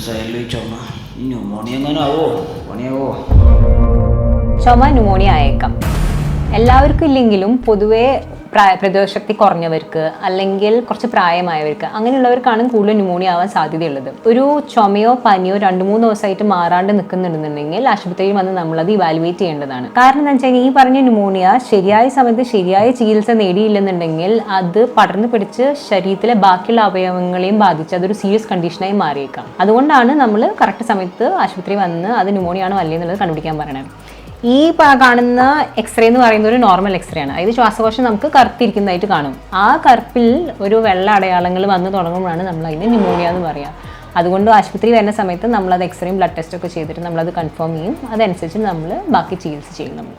ദിവസമായാലും ചുമ ന്യൂമോണിയ എങ്ങനെയാവോ പണിയാവോ? ചുമ ന്യൂമോണിയ ആയേക്കാം. എല്ലാവർക്കും ഇല്ലെങ്കിലും പൊതുവേ പ്രതിരോധശക്തി കുറഞ്ഞവർക്ക് അല്ലെങ്കിൽ കുറച്ച് പ്രായമായവർക്ക് അങ്ങനെയുള്ളവർക്കാണ് കൂടുതൽ ന്യൂമോണിയ ആവാൻ സാധ്യതയുള്ളത്. ഒരു ചുമയോ പനിയോ 2-3 ദിവസമായിട്ട് മാറാണ്ട് നിൽക്കുന്നുണ്ടെന്നുണ്ടെങ്കിൽ ആശുപത്രിയിൽ വന്ന് നമ്മളത് ഇവാലുവേറ്റ് ചെയ്യേണ്ടതാണ്. കാരണം എന്താ വെച്ചാൽ ഈ പറഞ്ഞ ന്യൂമോണിയ ശരിയായ സമയത്ത് ശരിയായ ചികിത്സ നേടിയില്ലെന്നുണ്ടെങ്കിൽ അത് പടർന്നു പിടിച്ച് ശരീരത്തിലെ ബാക്കിയുള്ള അവയവങ്ങളെയും ബാധിച്ച് അതൊരു സീരിയസ് കണ്ടീഷനായി മാറിയേക്കാം. അതുകൊണ്ടാണ് നമ്മൾ കറക്റ്റ് സമയത്ത് ആശുപത്രി വന്ന് അത് ന്യൂമോണിയ ആണോ അല്ലേ എന്നുള്ളത് കണ്ടുപിടിക്കാൻ പറയണത്. ഈ കാണുന്ന എക്സ്റേ എന്ന് പറയുന്നത് ഒരു നോർമൽ എക്സ്റേ ആണ്. അതായത് ശ്വാസകോശം നമുക്ക് കറുത്തിരിക്കുന്നതായിട്ട് കാണും. ആ കറുപ്പിൽ ഒരു വെള്ള അടയാളങ്ങൾ വന്ന് തുടങ്ങുമ്പോഴാണ് നമ്മൾ അതിന് ന്യൂമോണിയ എന്ന് പറയുക. അതുകൊണ്ട് ആശുപത്രി വരുന്ന സമയത്ത് നമ്മളത് എക്സ്റേയും ബ്ലഡ് ടെസ്റ്റൊക്കെ ചെയ്തിട്ട് നമ്മളത് കൺഫേം ചെയ്യും. അതനുസരിച്ച് നമ്മൾ ബാക്കി ചികിത്സ ചെയ്യും നമ്മൾ.